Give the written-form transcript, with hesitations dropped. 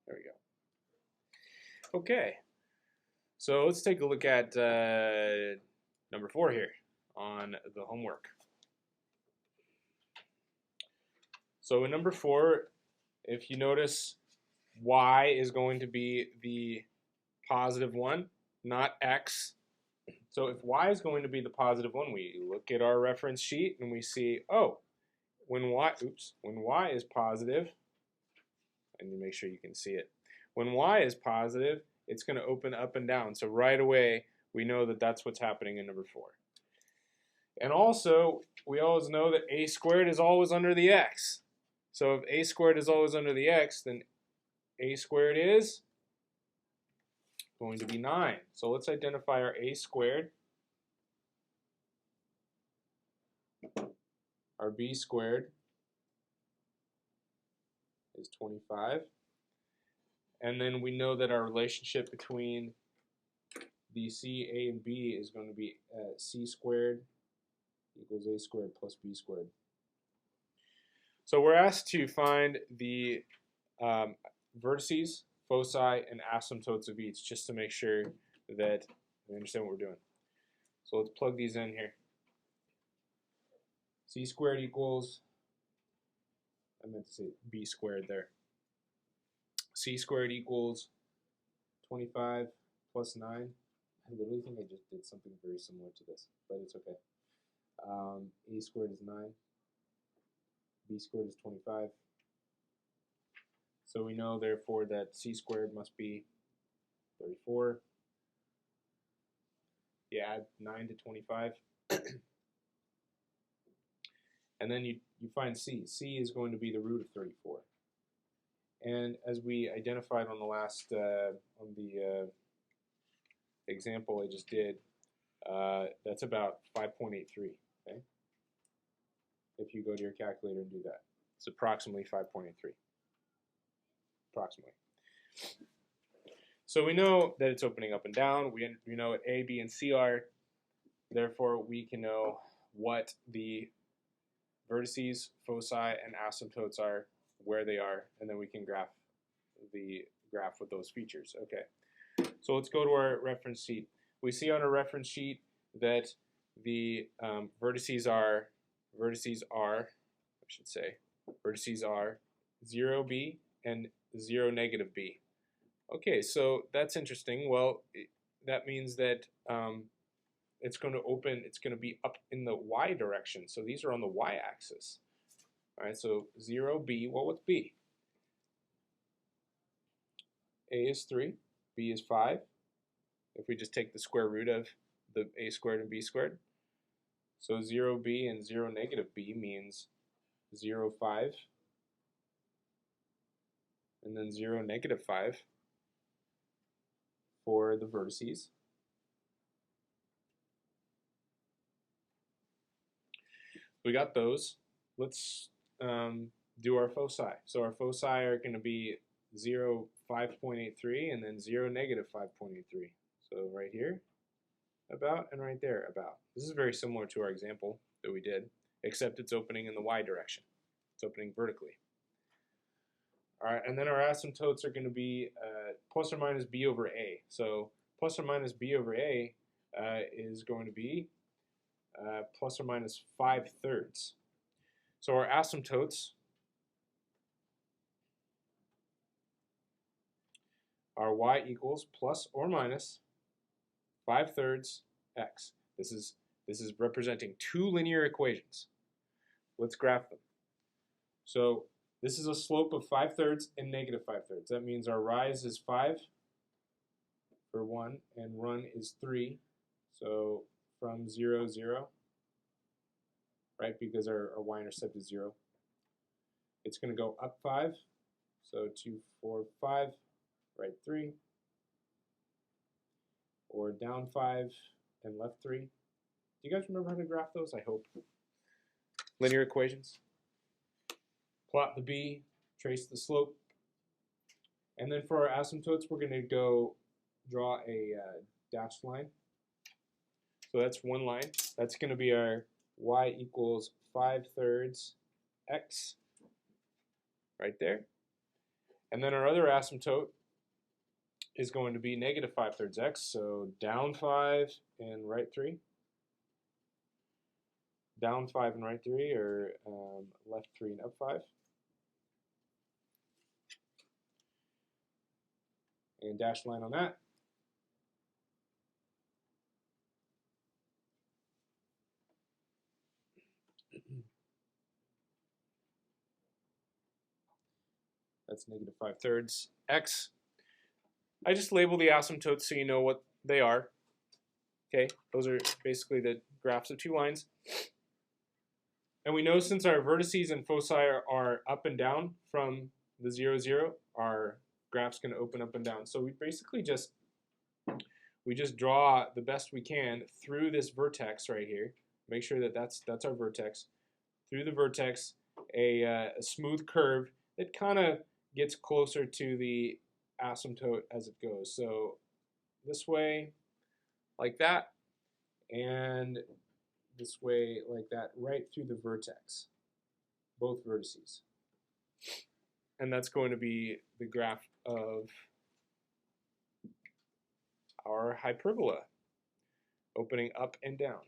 There we go. Okay, so let's take a look at number 4 here on the homework. So in number 4, if you notice, y is going to be the positive one, not x. So if y is going to be the positive one, we look at our reference sheet and we see, oh, when y is positive, and you make sure you can see it. When y is positive, it's going to open up and down. So right away, we know that that's what's happening in number 4. And also, we always know that a squared is always under the x. So if a squared is always under the x, then a squared is going to be 9. So let's identify our a squared, our b squared is 25. And then we know that our relationship between the c, a, and b is going to be c squared equals a squared plus b squared. So we're asked to find the vertices, foci, and asymptotes of each, just to make sure that we understand what we're doing. So let's plug these in here. C squared equals, I meant to say b squared there. C squared equals 25 plus 9. I literally think I just did something very similar to this, but it's okay. A squared is 9. B squared is 25. So we know, therefore, that c squared must be 34. You add 9 to 25. And then you find c. c is going to be the root of 34. And as we identified on the last, on the example I just did, that's about 5.83, okay? If you go to your calculator and do that. It's approximately 5.83. Approximately. So we know that it's opening up and down. We know what A, B, and C are. Therefore, we can know what the vertices, foci, and asymptotes are, where they are, and then we can graph the graph with those features. Okay. So let's go to our reference sheet. We see on our reference sheet that the vertices are 0, b and 0, negative b. Okay, so that's interesting. Well, that means that it's going to be up in the y direction. So these are on the y-axis. All right, so 0, b, well, what's b? A is 3, b is 5. If we just take the square root of the a squared and b squared. So 0b and 0, negative b means 0, 5, and then 0, negative 5 for the vertices. We got those. Let's do our foci. So our foci are going to be 0, 5.83, and then 0, negative 5.83. So right here, about, and right there, about. This is very similar to our example that we did, except it's opening in the y direction. It's opening vertically. All right, and then our asymptotes are going to be plus or minus b over a. So plus or minus b over a is going to be plus or minus 5/3. So our asymptotes are y equals plus or minus 5/3 x. This is representing two linear equations. Let's graph them. So this is a slope of 5/3 and negative 5/3. That means our rise is 5 for 1, and run is 3. So from 0, 0, right, because our y-intercept is 0. It's going to go up 5. So 2, 4, 5, right 3. Or down 5 and left 3. Do you guys remember how to graph those? I hope. Linear equations. Plot the b, trace the slope. And then for our asymptotes, we're going to go draw a dashed line. So that's one line. That's going to be our y equals 5/3 x right there. And And then our other asymptote is going to be negative 5/3 x, so down 5 and right 3. Down 5 and right 3, or left 3 and up 5. And dashed line on that. That's negative 5/3 x. I just label the asymptotes so you know what they are. Okay, those are basically the graphs of two lines. And we know since our vertices and foci are up and down from the 0, 0, our graph's going to open up and down. So we basically just draw the best we can through this vertex right here. Make sure that that's our vertex. Through the vertex, a smooth curve that kind of gets closer to the asymptote as it goes. So this way, like that, and this way, like that, right through the vertex, both vertices. And that's going to be the graph of our hyperbola, opening up and down.